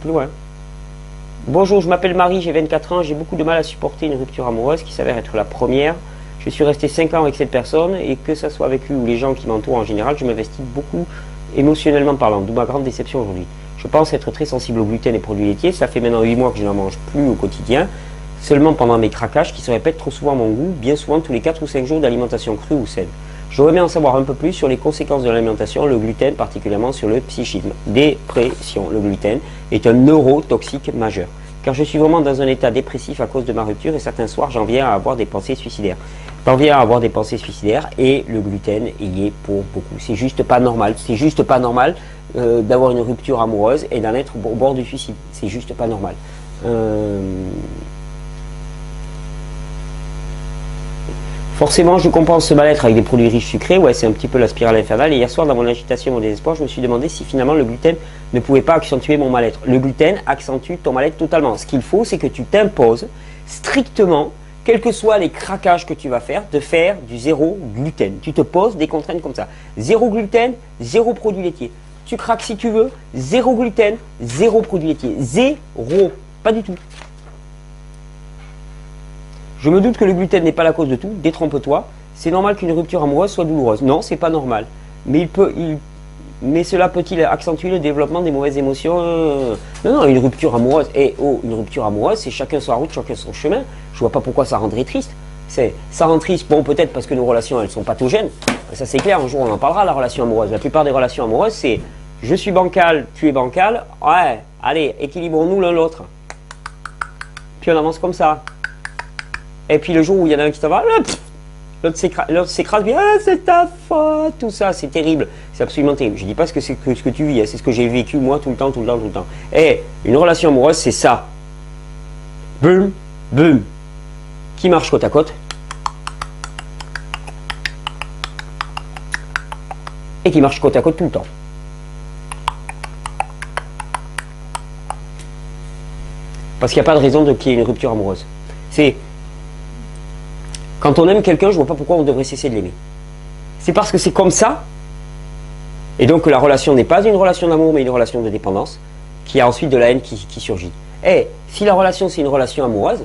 plus loin. Bonjour, je m'appelle Marie, j'ai 24 ans, j'ai beaucoup de mal à supporter une rupture amoureuse qui s'avère être la première. Je suis resté 5 ans avec cette personne et que ça soit avec lui ou les gens qui m'entourent en général, je m'investis beaucoup émotionnellement parlant, d'où ma grande déception aujourd'hui. Je pense être très sensible au gluten et produits laitiers, ça fait maintenant 8 mois que je n'en mange plus au quotidien, seulement pendant mes craquages qui se répètent trop souvent à mon goût, bien souvent tous les 4 ou 5 jours d'alimentation crue ou saine. J'aurais aimé en savoir un peu plus sur les conséquences de l'alimentation, le gluten particulièrement sur le psychisme. Dépression, le gluten est un neurotoxique majeur. Car je suis vraiment dans un état dépressif à cause de ma rupture et certains soirs j'en viens à avoir des pensées suicidaires. J'en viens à avoir des pensées suicidaires et le gluten y est pour beaucoup. C'est juste pas normal. C'est juste pas normal d'avoir une rupture amoureuse et d'en être au bord du suicide. C'est juste pas normal. Forcément, je compense ce mal-être avec des produits riches sucrés. Ouais, c'est un petit peu la spirale infernale. Et hier soir, dans mon agitation et mon désespoir, je me suis demandé si finalement le gluten ne pouvait pas accentuer mon mal-être. Le gluten accentue ton mal-être totalement. Ce qu'il faut, c'est que tu t'imposes strictement, quels que soient les craquages que tu vas faire, de faire du zéro gluten. Tu te poses des contraintes comme ça. Zéro gluten, zéro produit laitier. Tu craques si tu veux, zéro gluten, zéro produit laitier. Zéro. Pas du tout. Je me doute que le gluten n'est pas la cause de tout, détrompe-toi. C'est normal qu'une rupture amoureuse soit douloureuse. Non, c'est pas normal. Mais mais cela peut-il accentuer le développement des mauvaises émotions? Non, une rupture amoureuse. Une rupture amoureuse, c'est chacun sa route, chacun son chemin. Je vois pas pourquoi ça rendrait triste. Ça rend triste, bon, peut-être parce que nos relations, elles sont pathogènes. Ça, c'est clair, un jour, on en parlera, la relation amoureuse. La plupart des relations amoureuses, c'est je suis bancal, tu es bancal. Ouais, allez, équilibrons-nous l'un l'autre. Puis on avance comme ça. Et puis le jour où il y en a un qui s'en va, l'autre s'écrase bien, ah, c'est ta faute, tout ça, c'est terrible, c'est absolument terrible. Je ne dis pas ce que tu vis, hein, c'est ce que j'ai vécu moi tout le temps. Et une relation amoureuse, c'est ça. Boum, boum. Qui marche côte à côte. Et qui marche côte à côte tout le temps. Parce qu'il n'y a pas de raison qu'il y ait une rupture amoureuse. Quand on aime quelqu'un, je ne vois pas pourquoi on devrait cesser de l'aimer. C'est parce que c'est comme ça, et donc la relation n'est pas une relation d'amour, mais une relation de dépendance, qu'il y a ensuite de la haine qui surgit. Et si la relation c'est une relation amoureuse,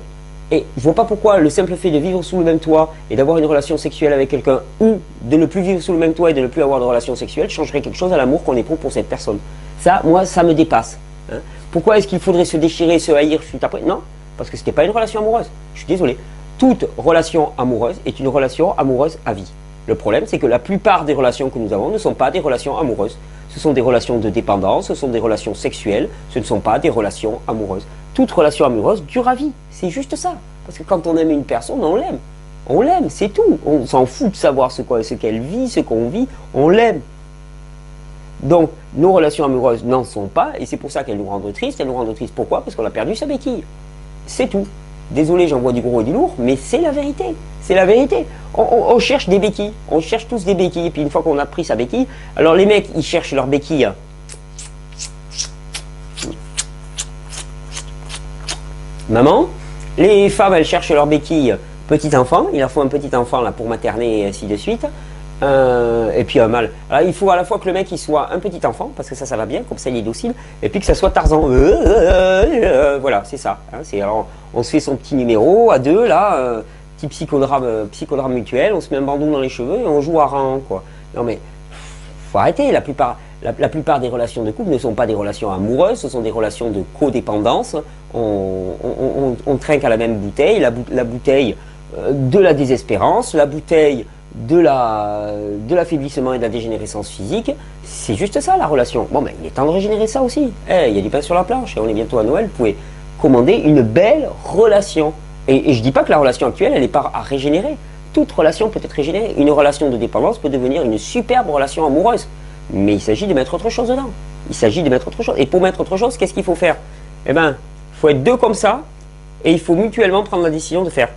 et je ne vois pas pourquoi le simple fait de vivre sous le même toit et d'avoir une relation sexuelle avec quelqu'un, ou de ne plus vivre sous le même toit et de ne plus avoir de relation sexuelle, changerait quelque chose à l'amour qu'on éprouve pour cette personne. Ça, moi, ça me dépasse. Hein. Pourquoi est-ce qu'il faudrait se déchirer, se haïr suite après? Non, parce que ce n'était pas une relation amoureuse. Je suis désolé. Toute relation amoureuse est une relation amoureuse à vie. Le problème, c'est que la plupart des relations que nous avons ne sont pas des relations amoureuses. Ce sont des relations de dépendance, ce sont des relations sexuelles, ce ne sont pas des relations amoureuses. Toute relation amoureuse dure à vie. C'est juste ça. Parce que quand on aime une personne, on l'aime. On l'aime, c'est tout. On s'en fout de savoir ce qu'elle vit, ce qu'on vit. On l'aime. Donc, nos relations amoureuses n'en sont pas, et c'est pour ça qu'elles nous rendent tristes. Elles nous rendent tristes pourquoi? Parce qu'on a perdu sa béquille. C'est tout. Désolé, j'envoie du gros et du lourd, mais c'est la vérité. C'est la vérité. On cherche des béquilles. On cherche tous des béquilles. Et puis une fois qu'on a pris sa béquille, alors les mecs, ils cherchent leurs béquilles. Maman. Les femmes, elles cherchent leurs béquilles petit enfant. Il leur faut un petit enfant là pour materner et ainsi de suite. Et puis un mâle. Alors il faut à la fois que le mec il soit un petit enfant, parce que ça va bien, comme ça il est docile, et puis que ça soit Tarzan. Voilà, c'est ça. Hein, alors, on se fait son petit numéro à deux, là, petit psychodrame mutuel, on se met un bandeau dans les cheveux et on joue à rang, quoi. Non mais, faut arrêter, la plupart des relations de couple ne sont pas des relations amoureuses, ce sont des relations de codépendance. On trinque à la même bouteille, la bouteille de la désespérance, la bouteille de l'affaiblissement et de la dégénérescence physique. C'est juste ça la relation. Bon ben il est temps de régénérer ça aussi. Il y a du pain sur la planche et on est bientôt à Noël, vous pouvez commander une belle relation. Et je dis pas que la relation actuelle elle n'est pas à régénérer. Toute relation peut être régénérée. Une relation de dépendance peut devenir une superbe relation amoureuse. Mais il s'agit de mettre autre chose dedans. Il s'agit de mettre autre chose. Et pour mettre autre chose, qu'est-ce qu'il faut faire? Eh ben, il faut être deux comme ça et il faut mutuellement prendre la décision de faire.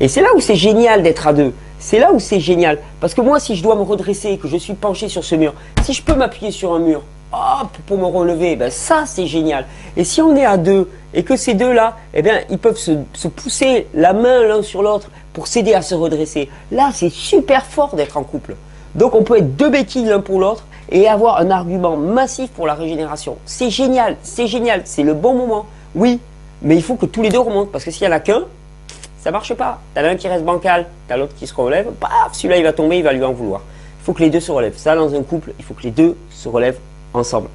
Et c'est là où c'est génial d'être à deux. C'est là où c'est génial. Parce que moi, si je dois me redresser, que je suis penché sur ce mur, si je peux m'appuyer sur un mur, hop, pour me relever, ben ça, c'est génial. Et si on est à deux, et que ces deux-là, eh bien, ils peuvent se pousser la main l'un sur l'autre pour s'aider à se redresser. Là, c'est super fort d'être en couple. Donc, on peut être deux béquilles l'un pour l'autre et avoir un argument massif pour la régénération. C'est génial, c'est le bon moment. Oui, mais il faut que tous les deux remontent, parce que s'il n'y en a qu'un, ça ne marche pas. Tu as l'un qui reste bancal, tu as l'autre qui se relève, paf, celui-là il va tomber, il va lui en vouloir. Il faut que les deux se relèvent. Ça, dans un couple, il faut que les deux se relèvent ensemble.